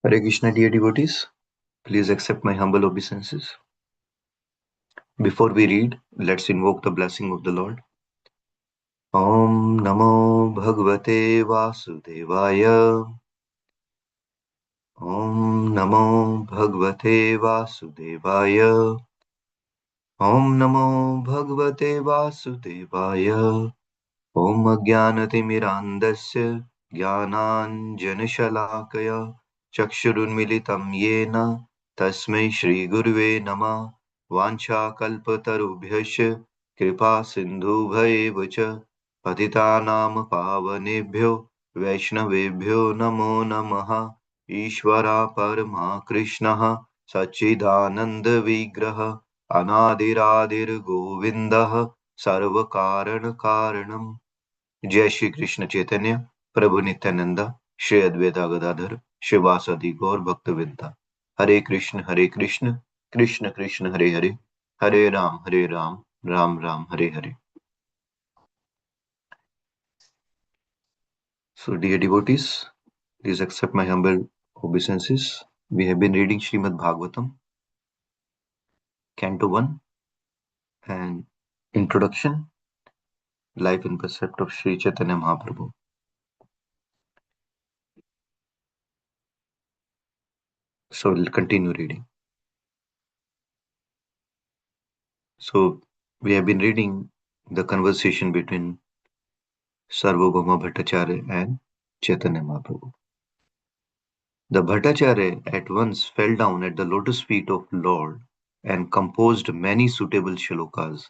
Hare Krishna, dear devotees. Please accept my humble obeisances. Before we read, let's invoke the blessing of the Lord. Om Namo Bhagavate Vasudevaya. Om Namo Bhagavate Vasudevaya. Om Namo Bhagavate Vasudevaya. Om Ajnanatimirandasya Jnananjanashalakaya Chakshurunmilitam Yena Tasmai Shri Guruve Namah Vanchakalpatarubhyasya Kripa Sindhubhayeva cha Patitanam Pavanebhyo Vaishnavebhyo Namo Namaha Ishvara Parama Krishnaha Sachidananda Vigraha Anadiradir Govindaha Sarvakaran Karanam. जय श्री कृष्ण चैतन्य प्रभु नित्यानंदा श्री अद्वैता गदाधर शिवासादि गौर भक्तवृंदा हरे Krishna Krishna Krishna Hare Hare Hare Ram Ram Ram Hare Hare. So dear devotees, please accept my humble obeisances. We have been reading Srimad Bhagavatam, Canto 1 and Introduction, Life and Precept of Sri Chaitanya Mahaprabhu. So we'll continue reading. So we have been reading the conversation between Sarvabhauma Bhattacharya and Chaitanya Mahaprabhu. The Bhattacharya at once fell down at the lotus feet of Lord and composed many suitable shlokas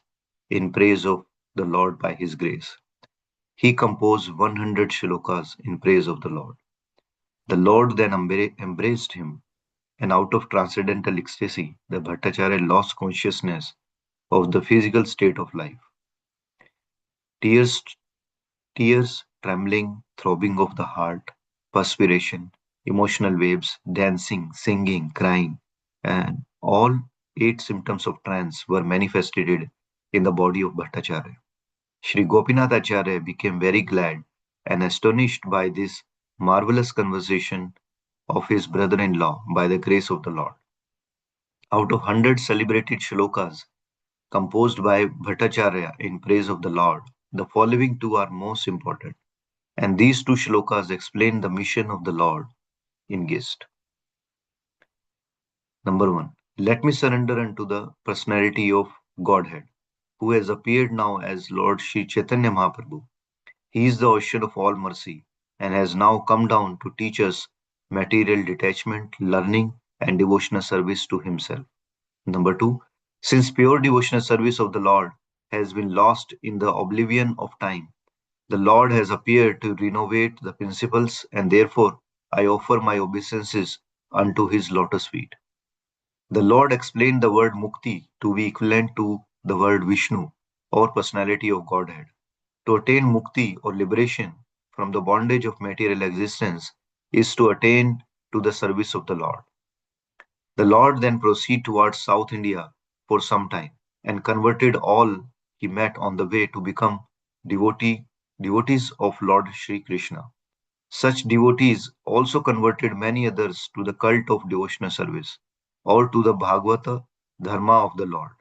in praise of the Lord by his grace. He composed 100 shlokas in praise of the Lord. The Lord then embraced him, and out of transcendental ecstasy, the Bhattacharya lost consciousness of the physical state of life. Tears Tears, trembling, throbbing of the heart, perspiration, emotional waves, dancing, singing, crying, and all 8 symptoms of trance were manifested in the body of Bhattacharya. Sri Gopinath Acharya became very glad and astonished by this marvelous conversation of his brother-in-law by the grace of the Lord. Out of 100 celebrated shlokas composed by Bhattacharya in praise of the Lord, the following two are most important. And these two shlokas explain the mission of the Lord in Gist. Number 1. Let me surrender unto the personality of Godhead, who has appeared now as Lord Sri Chaitanya Mahaprabhu. He is the ocean of all mercy and has now come down to teach us material detachment, learning, and devotional service to himself. Number 2. Since pure devotional service of the Lord has been lost in the oblivion of time, the Lord has appeared to renovate the principles, and therefore I offer my obeisances unto his lotus feet. The Lord explained the word mukti to be equivalent to the word Vishnu, or personality of Godhead. To attain mukti or liberation from the bondage of material existence is to attain to the service of the Lord. The Lord then proceeded towards South India for some time and converted all he met on the way to become devotees of Lord Sri Krishna. Such devotees also converted many others to the cult of devotional service or to the Bhagavata Dharma of the Lord.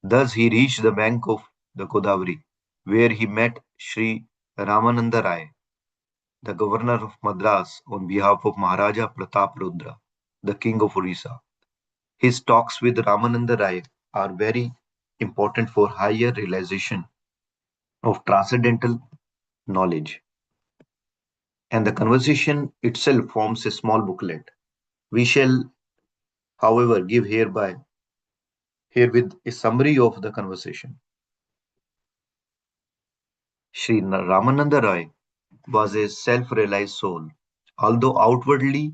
Thus he reached the bank of the Godavari, where he met Sri Ramananda Rai, the governor of Madras, on behalf of Maharaja Pratap Rudra, the king of Orissa. His talks with Ramananda Rai are very important for higher realization of transcendental knowledge, and the conversation itself forms a small booklet. We shall, however, give herewith a summary of the conversation. Sri Ramananda Rai was a self-realized soul. Although outwardly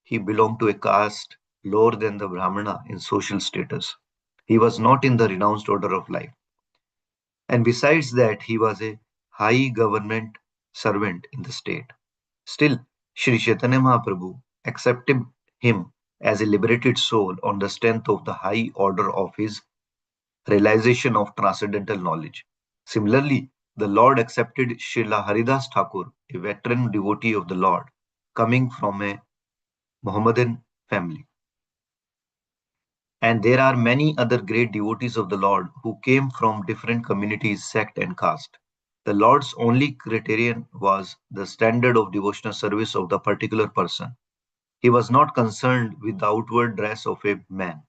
he belonged to a caste lower than the Brahmana in social status, he was not in the renounced order of life. And besides that, he was a high government servant in the state. Still, Sri Chaitanya Mahaprabhu accepted him as a liberated soul on the strength of the high order of his realization of transcendental knowledge. Similarly, the Lord accepted Srila Haridas Thakur, a veteran devotee of the Lord, coming from a Mohammedan family. And there are many other great devotees of the Lord who came from different communities, sect, and caste. The Lord's only criterion was the standard of devotional service of the particular person. He was not concerned with the outward dress of a man.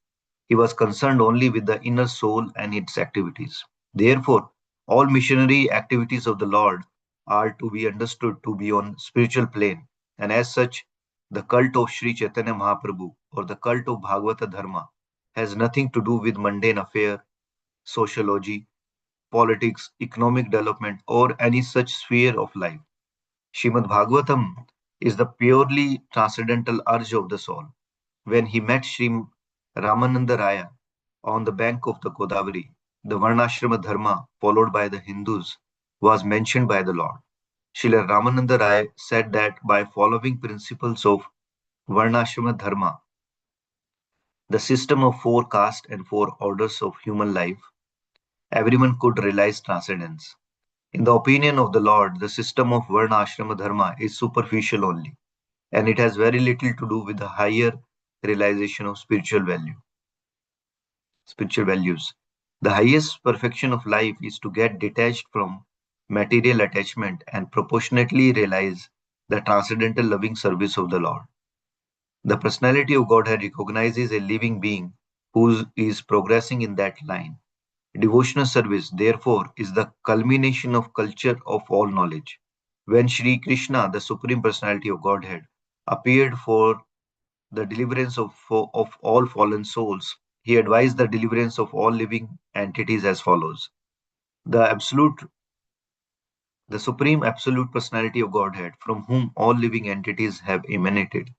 He was concerned only with the inner soul and its activities. Therefore, all missionary activities of the Lord are to be understood to be on spiritual plane, and as such, the cult of Sri Chaitanya Mahaprabhu or the cult of Bhagavata Dharma has nothing to do with mundane affair, sociology, politics, economic development, or any such sphere of life. Srimad Bhagavatam is the purely transcendental urge of the soul. When he met Sri Ramananda Raya on the bank of the Godavari, the Varnashrama Dharma followed by the Hindus was mentioned by the Lord. Srila Ramananda Rai said that by following principles of Varnashrama Dharma, the system of four castes and four orders of human life, everyone could realize transcendence. In the opinion of the Lord, the system of Varna Ashrama Dharma is superficial only, and it has very little to do with the higher realization of spiritual values. The highest perfection of life is to get detached from material attachment and proportionately realize the transcendental loving service of the Lord. The personality of Godhead recognizes a living being who is progressing in that line. Devotional service, therefore, is the culmination of culture of all knowledge. When Sri Krishna, the Supreme Personality of Godhead, appeared for the deliverance of all fallen souls, he advised the deliverance of all living entities as follows. The absolute, the Supreme Absolute Personality of Godhead, from whom all living entities have emanated,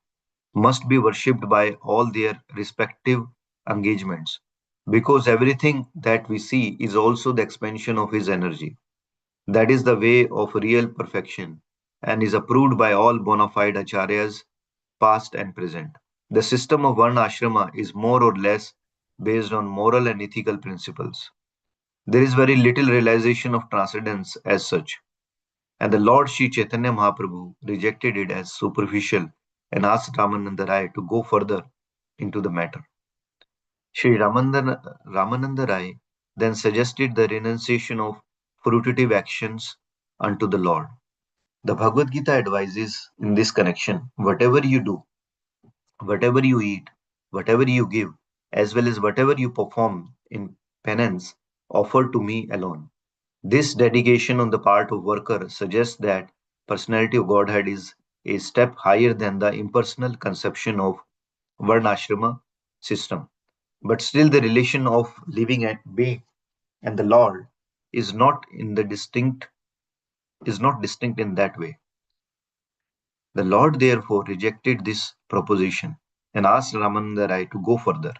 must be worshipped by all their respective engagements, because everything that we see is also the expansion of his energy. That is the way of real perfection and is approved by all bona fide acharyas, past and present. The system of Varna Ashrama is more or less based on moral and ethical principles. There is very little realization of transcendence as such, and the Lord Sri Chaitanya Mahaprabhu rejected it as superficial and asked Ramananda Rai to go further into the matter. Sri Ramananda Rai then suggested the renunciation of fruitive actions unto the Lord. The Bhagavad Gita advises in this connection whatever you do, whatever you eat, whatever you give, as well as whatever you perform in penance, offer to me alone. This dedication on the part of worker suggests that personality of Godhead is a step higher than the impersonal conception of Varnashrama system. But still the relation of living at bay and the Lord is not in the distinct is not distinct in that way. The Lord therefore rejected this proposition and asked Ramananda Rai to go further.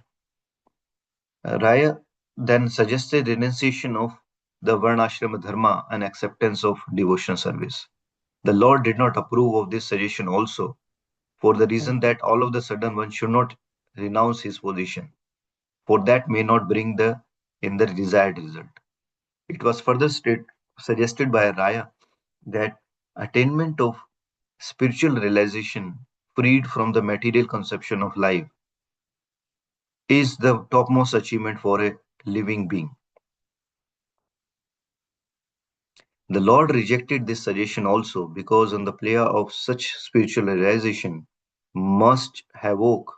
Raya then suggested renunciation of the Varnashrama Dharma and acceptance of devotional service. The Lord did not approve of this suggestion also, for the reason that all of the sudden one should not renounce his position, for that may not bring in the desired result. It was further suggested by Raya that attainment of spiritual realization freed from the material conception of life is the topmost achievement for a living being. The Lord rejected this suggestion also because on the plea of such spiritual realization must havoc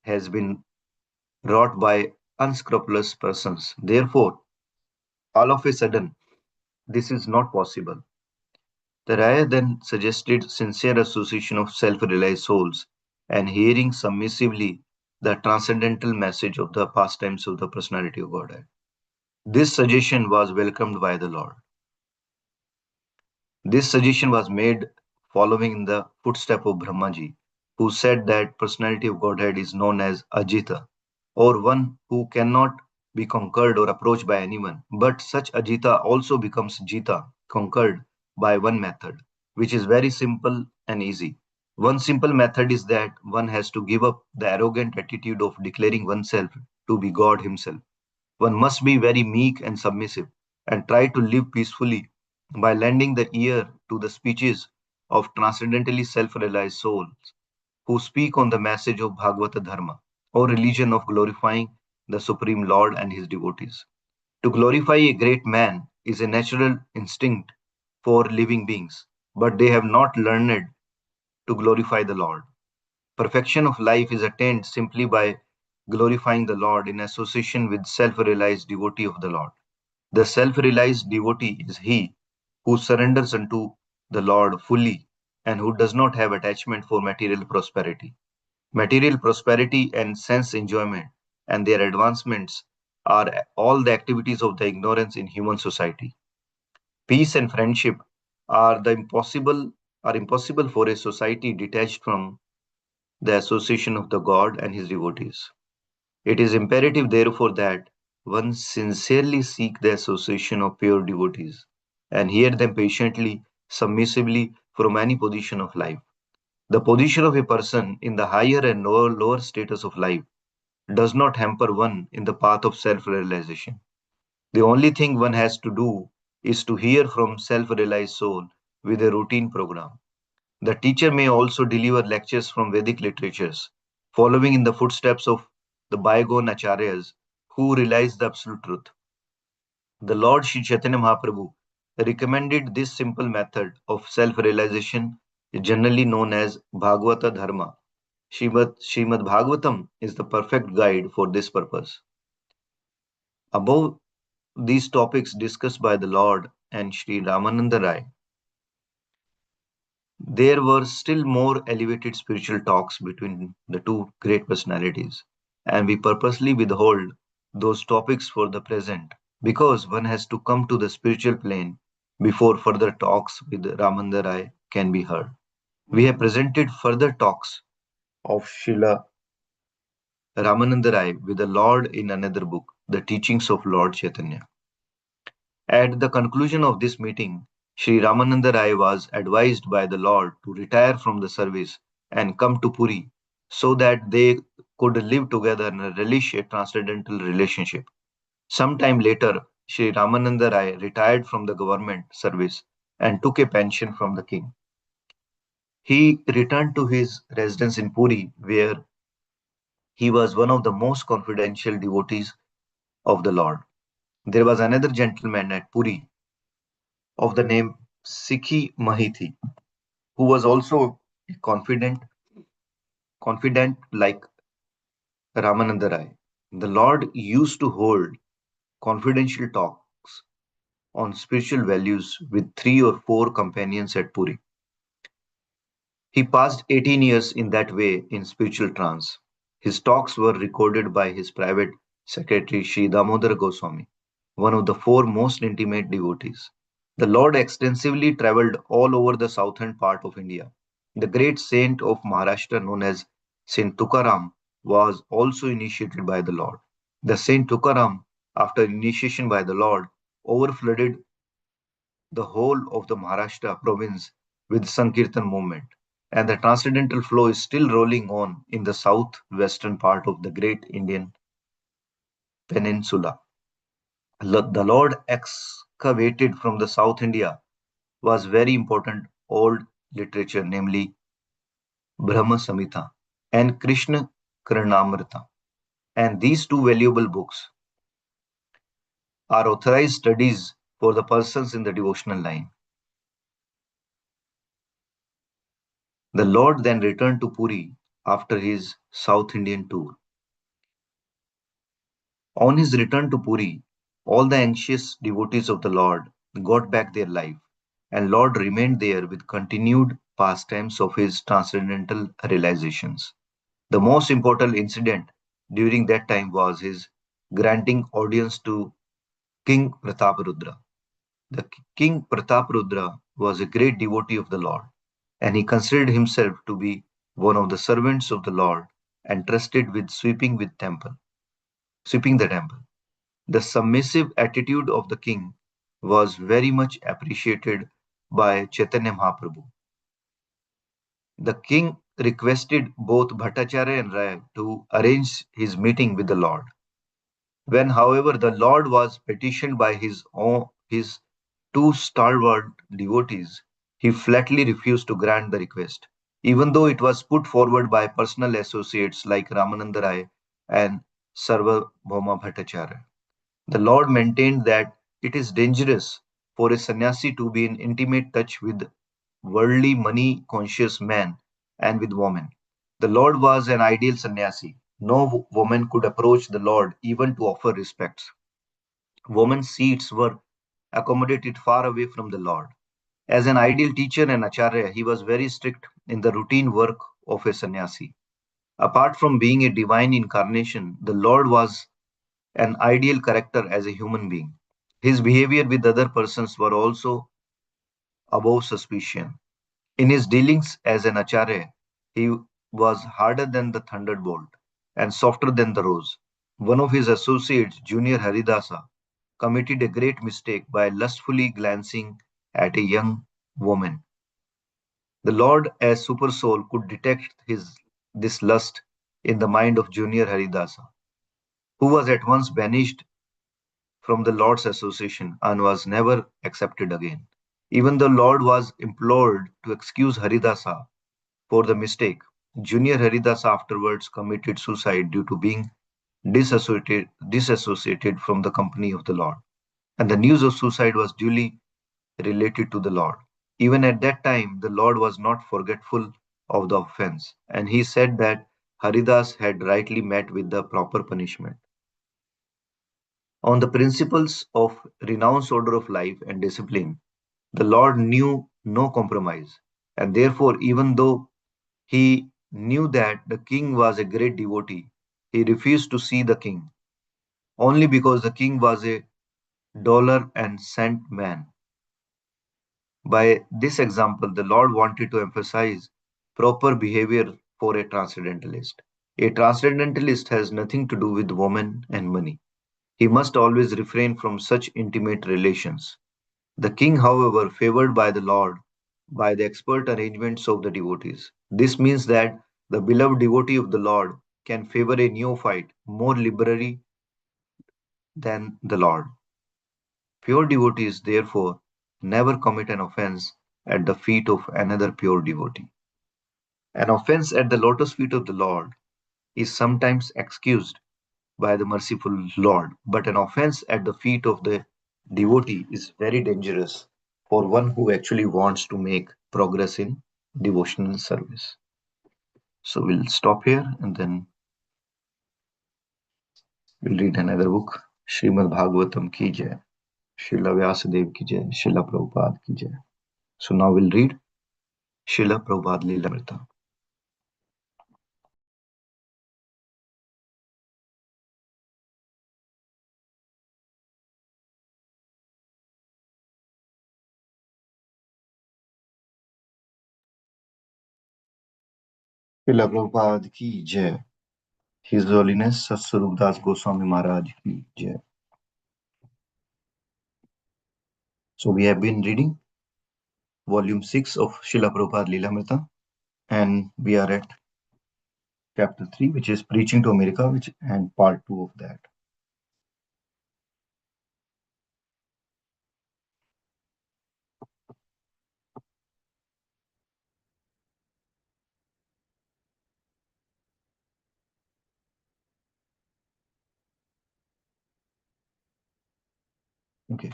has been wrought by unscrupulous persons. Therefore, all of a sudden, this is not possible. The Raya then suggested sincere association of self-realized souls and hearing submissively the transcendental message of the pastimes of the personality of Godhead. This suggestion was welcomed by the Lord. This suggestion was made following in the footstep of Brahmaji, who said that personality of Godhead is known as Ajita, or one who cannot be conquered or approached by anyone. But such Ajita also becomes Jita, conquered by one method, which is very simple and easy. One simple method is that one has to give up the arrogant attitude of declaring oneself to be God Himself. One must be very meek and submissive and try to live peacefully by lending the ear to the speeches of transcendentally self realized souls. who speak on the message of Bhagavata Dharma, or religion of glorifying the Supreme Lord and his devotees. To glorify a great man is a natural instinct for living beings, but they have not learned to glorify the Lord. Perfection of life is attained simply by glorifying the Lord in association with self realized devotee of the Lord. The self realized devotee is he who surrenders unto the Lord fully and who does not have attachment for material prosperity. Material prosperity and sense enjoyment and their advancements are all the activities of the ignorance in human society. Peace and friendship are the impossible are impossible for a society detached from the association of the God and his devotees. It is imperative, therefore, that one sincerely seek the association of pure devotees and hear them patiently, submissively from any position of life. The position of a person in the higher and lower status of life does not hamper one in the path of self realization. The only thing one has to do is to hear from self realized soul with a routine program. The teacher may also deliver lectures from Vedic literatures, following in the footsteps of the bygone acharyas who realized the absolute truth. The Lord Sri Chaitanya Mahaprabhu recommended this simple method of self realization, generally known as Bhagavata Dharma. Srimad Bhagavatam is the perfect guide for this purpose. Above these topics discussed by the Lord and Sri Ramananda Rai, there were still more elevated spiritual talks between the two great personalities, and we purposely withhold those topics for the present because one has to come to the spiritual plane before further talks with Ramananda Rai can be heard. We have presented further talks of Srila Ramananda Rai with the Lord in another book, The Teachings of Lord Chaitanya. At the conclusion of this meeting, Sri Ramananda Rai was advised by the Lord to retire from the service and come to Puri so that they could live together and relish a transcendental relationship. Sometime later, Sri Ramananda Rai retired from the government service and took a pension from the king. He returned to his residence in Puri, where he was one of the most confidential devotees of the Lord. There was another gentleman at Puri of the name Sikhi Mahithi, who was also a confident like Ramananda Rai. The Lord used to hold confidential talks on spiritual values with three or four companions at Puri. He passed 18 years in that way in spiritual trance. His talks were recorded by his private secretary Sri Damodar Goswami, one of the four most intimate devotees. The Lord extensively traveled all over the southern part of India. The great saint of Maharashtra, known as Saint Tukaram, was also initiated by the Lord. The Saint Tukaram, after initiation by the Lord, overflooded the whole of the Maharashtra province with Sankirtan movement, and the transcendental flow is still rolling on in the southwestern part of the great Indian peninsula. The Lord excavated from the South India was very important old literature, namely Brahma Samhita and Krishna Karnamrita. And these two valuable books are authorized studies for the persons in the devotional line. The Lord then returned to Puri after his South Indian tour. On his return to Puri, all the anxious devotees of the Lord got back their life, and Lord remained there with continued pastimes of his transcendental realizations. The most important incident during that time was his granting audience to King Prataparudra. The King Prataparudra was a great devotee of the Lord, and he considered himself to be one of the servants of the Lord entrusted with sweeping the temple. The submissive attitude of the king was very much appreciated by Chaitanya Mahaprabhu. The king requested both Bhattacharya and Rai to arrange his meeting with the Lord. When, however, the Lord was petitioned by his two stalwart devotees, he flatly refused to grant the request. even though it was put forward by personal associates like Ramananda Rai and Sarvabhauma Bhattacharya. The Lord maintained that it is dangerous for a sannyasi to be in intimate touch with worldly, money conscious men and with women. The Lord was an ideal sannyasi. No woman could approach the Lord even to offer respects. Women's seats were accommodated far away from the Lord. As an ideal teacher and acharya, he was very strict in the routine work of a sannyasi. Apart from being a divine incarnation, the Lord was an ideal character as a human being. His behavior with other persons were also above suspicion. In his dealings as an acharya, he was harder than the thunderbolt and softer than the rose. One of his associates, Junior Haridasa, committed a great mistake by lustfully glancing at a young woman. The Lord, as Super Soul, could detect this lust in the mind of Junior Haridasa, who was at once banished from the Lord's association and was never accepted again. Even the Lord was implored to excuse Haridasa for the mistake. Junior Haridasa afterwards committed suicide due to being disassociated from the company of the Lord. And the news of suicide was duly related to the Lord. Even at that time, the Lord was not forgetful of the offense, and he said that Haridas had rightly met with the proper punishment. On the principles of renounced order of life and discipline, the Lord knew no compromise, and therefore, even though he knew that the king was a great devotee, he refused to see the king, only because the king was a dollar and cent man. By this example, the Lord wanted to emphasize proper behavior for a transcendentalist. A transcendentalist has nothing to do with woman and money. He must always refrain from such intimate relations. The king, however, favored by the Lord by the expert arrangements of the devotees. This means that the beloved devotee of the Lord can favor a neophyte more liberally than the Lord. Pure devotees, therefore, never commit an offense at the feet of another pure devotee. An offense at the lotus feet of the Lord is sometimes excused by the merciful Lord, but an offense at the feet of the devotee is very dangerous for one who actually wants to make progress in devotional service. So we'll stop here and then we'll read another book. Srimad Bhagavatam ki jai, Srila Vyasadev ki jai, Srila Prabhupada ki jai. So now we'll read Srila Prabhupada Lilamrita. Srila Prabhupada ki jai. His Holiness Satsvarup Das Goswami Maharaj ki jai. So we have been reading volume 6 of Srila Prabhupada Lilamrita, and we are at chapter 3, which is Preaching to America, and part 2 of that. Okay,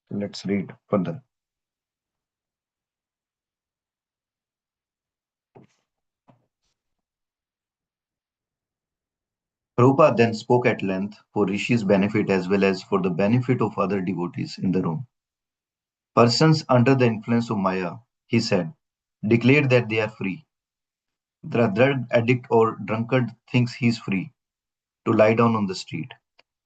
so let's read further. Prabhupada then spoke at length for Rishi's benefit as well as for the benefit of other devotees in the room. Persons under the influence of Maya, he said, declare that they are free. The drug addict or drunkard thinks he is free to lie down on the street.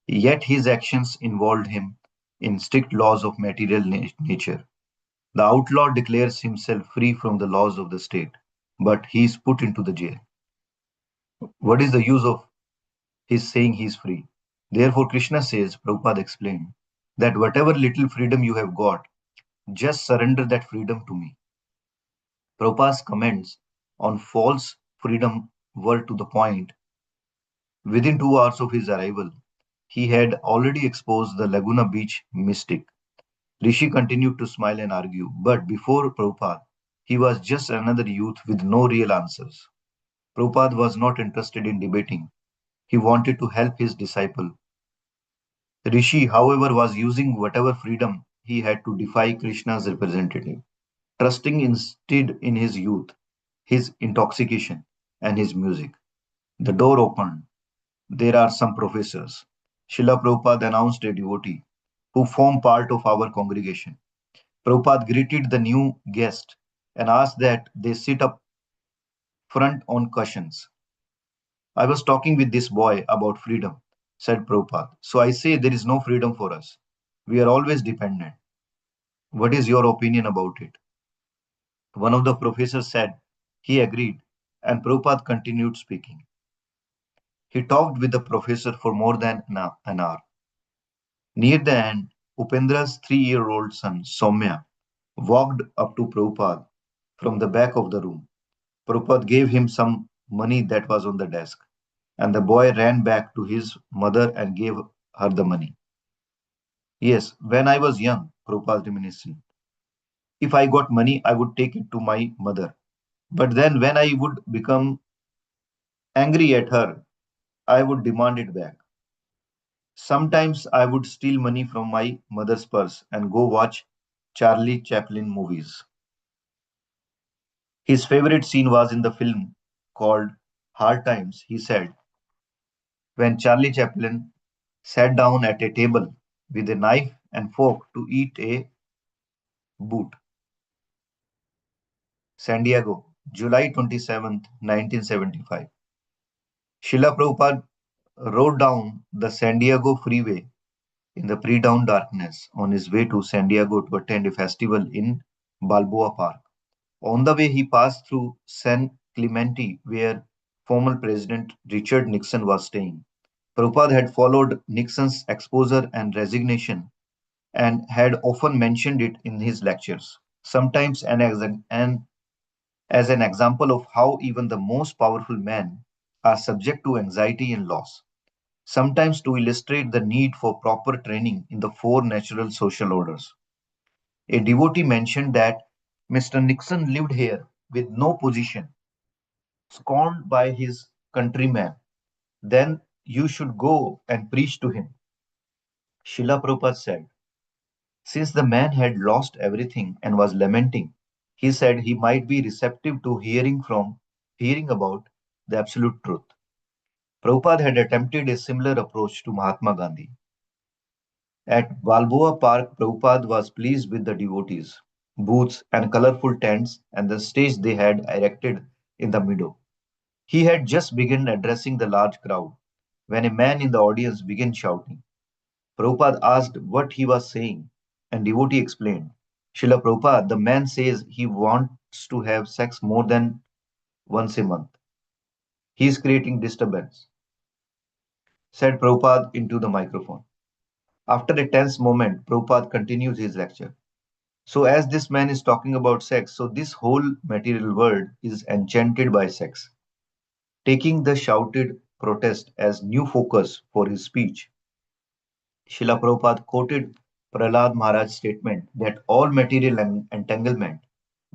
Yet his actions involved him in strict laws of material nature. The outlaw declares himself free from the laws of the state, but he is put into the jail. What is the use of his saying he is free? Therefore, Krishna says, Prabhupada explained, that whatever little freedom you have got, just surrender that freedom to me. Prabhupada's comments on false freedom were to the point. Within 2 hours of his arrival, he had already exposed the Laguna Beach mystic. Rishi continued to smile and argue, but before Prabhupada, He was just another youth with no real answers. Prabhupada was not interested in debating. He wanted to help his disciple. Rishi, however, was using whatever freedom he had to defy Krishna's representative, trusting instead in his youth, his intoxication, and his music. The door opened. There are some professors. Srila Prabhupada announced a devotee who form part of our congregation. Prabhupada greeted the new guest and asked that they sit up front on cushions. I was talking with this boy about freedom, said Prabhupada. So I say there is no freedom for us. We are always dependent. What is your opinion about it? One of the professors said he agreed, and Prabhupada continued speaking. He talked with the professor for more than an hour. Near the end, Upendra's 3-year-old son, Soumya, walked up to Prabhupada from the back of the room. Prabhupada gave him some money that was on the desk, and the boy ran back to his mother and gave her the money. Yes, when I was young, Prabhupada reminisced, if I got money, I would take it to my mother. But then when I would become angry at her, I would demand it back. Sometimes I would steal money from my mother's purse and go watch Charlie Chaplin movies. His favorite scene was in the film called Hard Times. He said, when Charlie Chaplin sat down at a table with a knife and fork to eat a boot. San Diego, July 27th, 1975. Srila Prabhupada rode down the San Diego freeway in the pre-dawn darkness on his way to San Diego to attend a festival in Balboa Park. On the way, he passed through San Clemente, where former President Richard Nixon was staying. Prabhupada had followed Nixon's exposure and resignation and had often mentioned it in his lectures, sometimes as an example of how even the most powerful men are subject to anxiety and loss, sometimes to illustrate the need for proper training in the four natural social orders. A devotee mentioned that Mr. Nixon lived here with no position, scorned by his countrymen. Then you should go and preach to him. Srila Prabhupada said, since the man had lost everything and was lamenting, he said he might be receptive to hearing about the absolute truth. Prabhupada had attempted a similar approach to Mahatma Gandhi. At Balboa Park, Prabhupada was pleased with the devotees, booths, and colorful tents and the stage they had erected in the meadow. He had just begun addressing the large crowd when a man in the audience began shouting. Prabhupada asked what he was saying, and devotee explained. Srila Prabhupada, the man says he wants to have sex more than once a month. He is creating disturbance, said Prabhupada into the microphone. After a tense moment, Prabhupada continues his lecture. So, as this man is talking about sex, so this whole material world is enchanted by sex. Taking the shouted protest as new focus for his speech, Srila Prabhupada quoted Prahlad Maharaj's statement that all material entanglement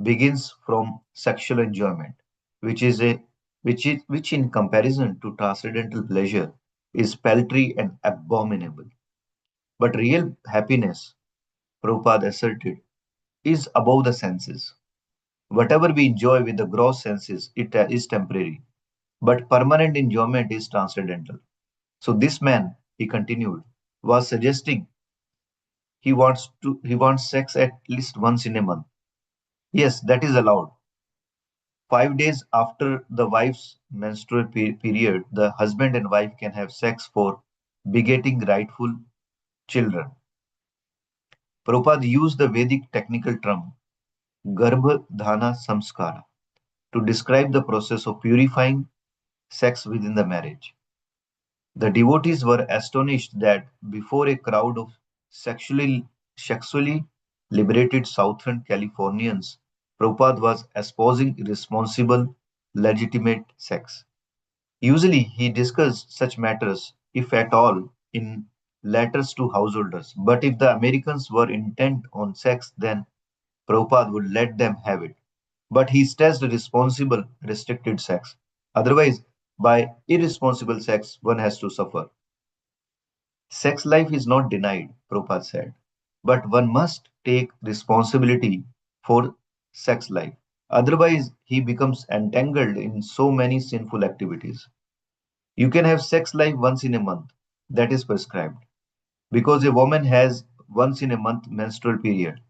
begins from sexual enjoyment, which is a which in comparison to transcendental pleasure is paltry and abominable. But real happiness, Prabhupada asserted, is above the senses. Whatever we enjoy with the gross senses, it is temporary, but permanent enjoyment is transcendental. So this man, he continued, was suggesting he wants sex at least once in a month. Yes, that is allowed. 5 days after the wife's menstrual period, the husband and wife can have sex for begetting rightful children. Prabhupada used the Vedic technical term Garbha Dhana Samskara to describe the process of purifying sex within the marriage. The devotees were astonished that before a crowd of sexually liberated Southern Californians, Prabhupada was espousing responsible, legitimate sex. Usually, he discussed such matters, if at all, in letters to householders. But if the Americans were intent on sex, then Prabhupada would let them have it. but he stressed responsible, restricted sex. Otherwise, by irresponsible sex, one has to suffer. Sex life is not denied, Prabhupada said, but one must take responsibility for sex life. Otherwise, he becomes entangled in so many sinful activities. You can have sex life once in a month, that is prescribed, because a woman has once in a month menstrual period.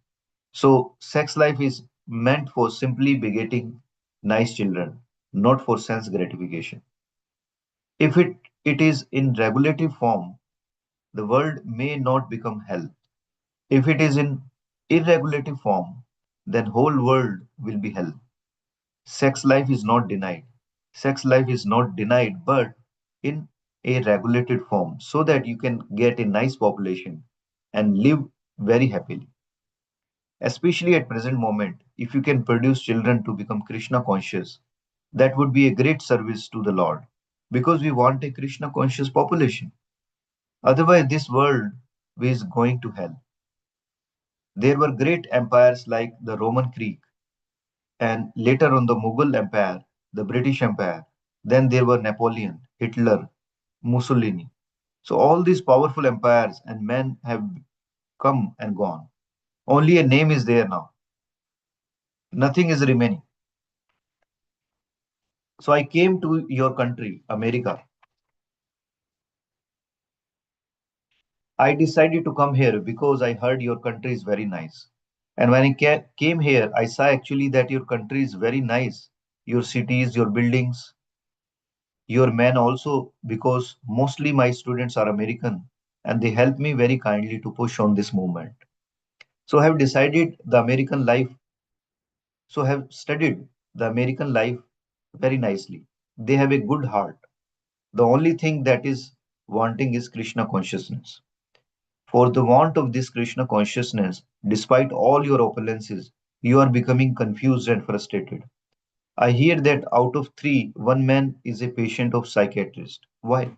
So, sex life is meant for simply begetting nice children, not for sense gratification. If it is in regulative form, the world may not become hell. If it is in irregulative form, then whole world will be hell. Sex life is not denied. Sex life is not denied, but in a regulated form, so that you can get a nice population and live very happily. Especially at present moment, if you can produce children to become Krishna conscious, that would be a great service to the Lord, because we want a Krishna conscious population. Otherwise, this world is going to hell. There were great empires like the Roman Greek, and later on the Mughal Empire, the British Empire. Then there were Napoleon, Hitler, Mussolini. So all these powerful empires and men have come and gone. Only a name is there now. Nothing is remaining. So I came to your country, America. I decided to come here because I heard your country is very nice. And when I came here, I saw actually that your country is very nice. Your cities, your buildings, your men also, because mostly my students are American and they help me very kindly to push on this movement. So I have decided the American life, so have studied the American life very nicely. They have a good heart. The only thing that is wanting is Krishna consciousness. For the want of this Krishna consciousness, despite all your opulences, you are becoming confused and frustrated. I hear that out of three, one man is a patient of psychiatrist. Why?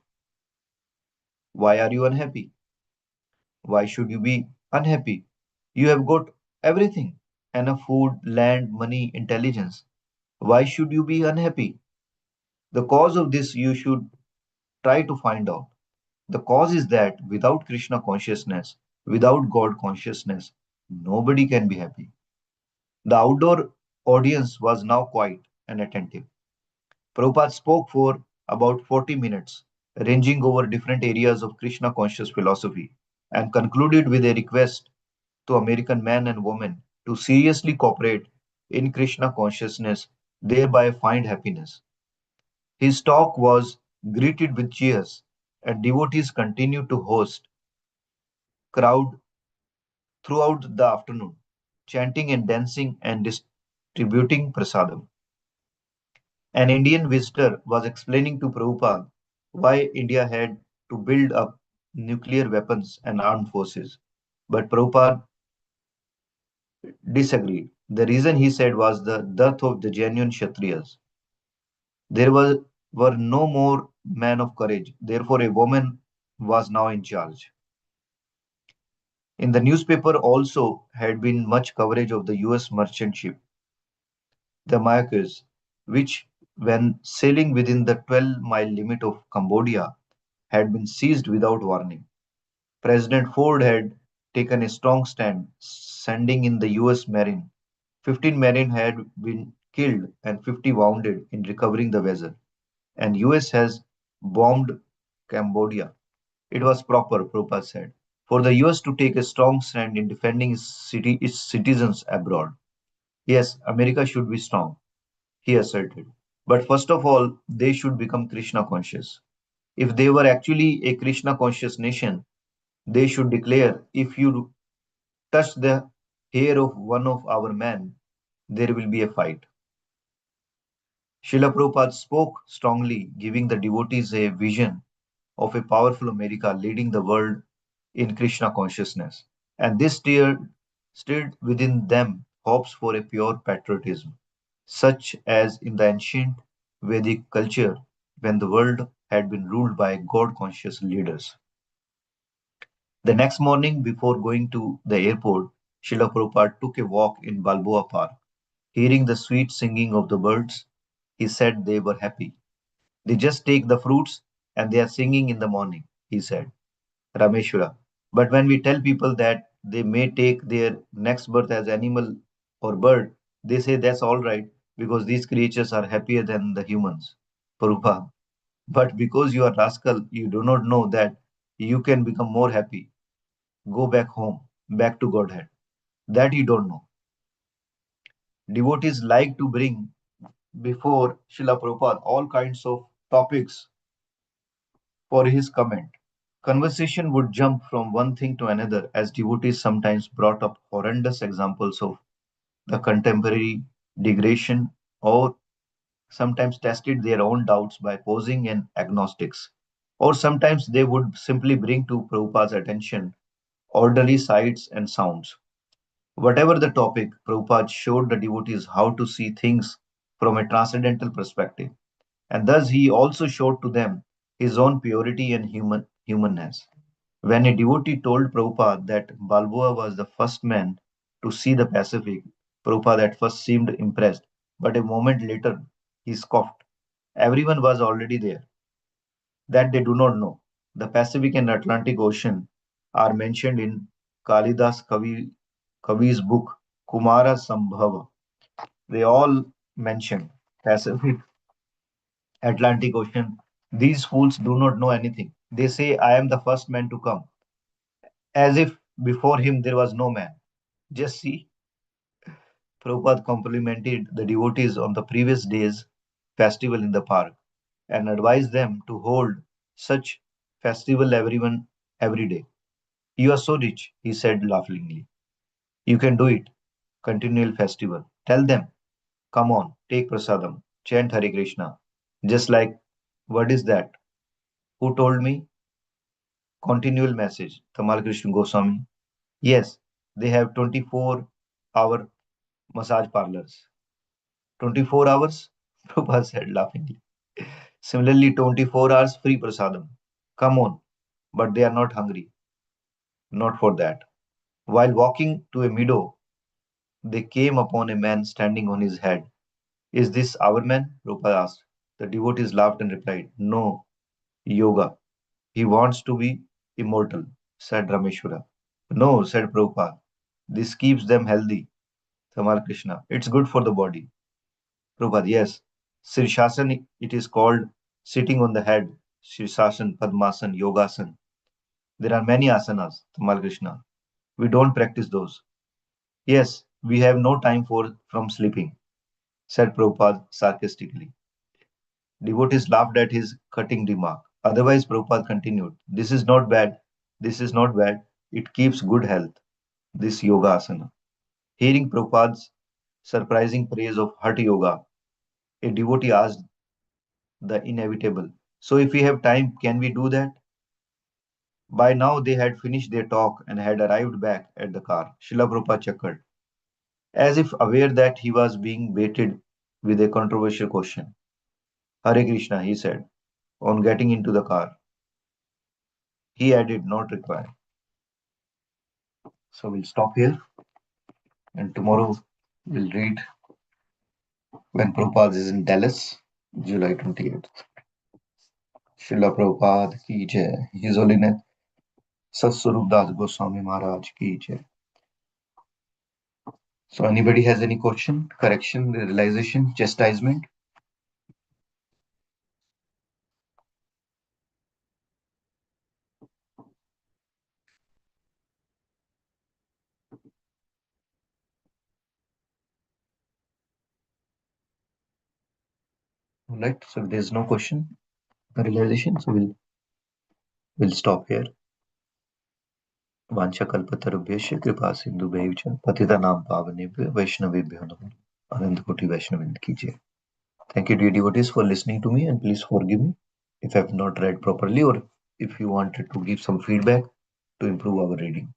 Why are you unhappy? Why should you be unhappy? You have got everything, enough food, land, money, intelligence. Why should you be unhappy? The cause of this you should try to find out. The cause is that without Krishna consciousness, without God consciousness, nobody can be happy. The outdoor audience was now quiet and attentive. Prabhupada spoke for about 40 minutes, ranging over different areas of Krishna conscious philosophy, and concluded with a request to American men and women to seriously cooperate in Krishna consciousness, thereby find happiness. His talk was greeted with cheers, and devotees continued to host crowd throughout the afternoon, chanting and dancing and distributing prasadam. An Indian visitor was explaining to Prabhupada why India had to build up nuclear weapons and armed forces. But Prabhupada disagreed. The reason he said was the death of the genuine Kshatriyas. Were no more men of courage. Therefore, a woman was now in charge. In the newspaper also had been much coverage of the US merchant ship, the Mayakas, which, when sailing within the 12-mile limit of Cambodia, had been seized without warning. President Ford had taken a strong stand, sending in the US Marine. 15 Marine had been killed and 50 wounded in recovering the vessel. And US has bombed Cambodia. It was proper, Prabhupada said, for the US to take a strong stand in defending its citizens abroad. Yes, America should be strong, he asserted. But first of all, they should become Krishna conscious. If they were actually a Krishna conscious nation, they should declare, if you touch the hair of one of our men, there will be a fight. Srila Prabhupada spoke strongly, giving the devotees a vision of a powerful America leading the world in Krishna consciousness. And this stirred within them hopes for a pure patriotism, such as in the ancient Vedic culture when the world had been ruled by God conscious leaders. The next morning, before going to the airport, Srila Prabhupada took a walk in Balboa Park. Hearing the sweet singing of the birds, he said they were happy. They just take the fruits and they are singing in the morning, he said. Rameshwara. But when we tell people that they may take their next birth as animal or bird, they say that's all right because these creatures are happier than the humans. Prabhupada. But because you are rascal, you do not know that you can become more happy. Go back home, back to Godhead. That you don't know. Devotees like to bring before Srila Prabhupada all kinds of topics for his comment. Conversation would jump from one thing to another as devotees sometimes brought up horrendous examples of the contemporary degradation or sometimes tested their own doubts by posing an agnostics. Or sometimes they would simply bring to Prabhupada's attention orderly sights and sounds. Whatever the topic, Prabhupada showed the devotees how to see things from a transcendental perspective. And thus he also showed to them his own purity and humanness. When a devotee told Prabhupada that Balboa was the first man to see the Pacific, Prabhupada at first seemed impressed, but a moment later he scoffed. Everyone was already there. That they do not know. The Pacific and Atlantic Ocean are mentioned in Kavi's book Kumara Sambhava. They all mention Pacific, Atlantic Ocean. These fools do not know anything. They say, I am the first man to come, as if before him there was no man. Just see, Prabhupada complimented the devotees on the previous day's festival in the park and advised them to hold such festival everyone every day. You are so rich, he said laughingly. You can do it. Continual festival. Tell them, come on, take prasadam, chant Hare Krishna. Just like, what is that? Who told me? Continual message. Tamal Krishna Goswami. Yes, they have 24-hour massage parlors. 24 hours? Prabhupada said laughingly. Similarly, 24 hours free prasadam. Come on, but they are not hungry. Not for that. While walking to a meadow, they came upon a man standing on his head. Is this our man? Prabhupada asked. The devotees laughed and replied, no, yoga. He wants to be immortal, said Rameshwara. No, said Prabhupada. This keeps them healthy. Tamal Krishna. It's good for the body. Prabhupada, yes. Sirshasan, it is called sitting on the head. Sirshasan, Padmasan, Yogasan. There are many asanas, Tamal Krishna. We don't practice those. Yes, we have no time for from sleeping, said Prabhupada sarcastically. Devotees laughed at his cutting remark. Otherwise, Prabhupada continued, this is not bad. This is not bad. It keeps good health, this yoga asana. Hearing Prabhupada's surprising praise of Hatha Yoga, a devotee asked the inevitable. So, if we have time, can we do that? By now, they had finished their talk and had arrived back at the car. Srila Prabhupada chuckled, as if aware that he was being baited with a controversial question. Hare Krishna, he said, on getting into the car. He added, not required. So, we'll stop here and tomorrow we'll read when Prabhupada is in Dallas, July 28th. Srila Prabhupada ki jai. His Holiness Satswarup Das Goswami Maharaj ki jai. So anybody has any question, correction, realization, chastisement? All right. So if there's no question, realization, so we'll stop here. वांछा कल्पतरुभ्यश्च कृपा सिंधुभ्यैव च पतितानां पावनेभ्यो वैष्णवेभ्यो नमः अनंत कोटि वैष्णववृंद की जय. Thank you, dear devotees, for listening to me, and please forgive me if I have not read properly or if you wanted to give some feedback to improve our reading.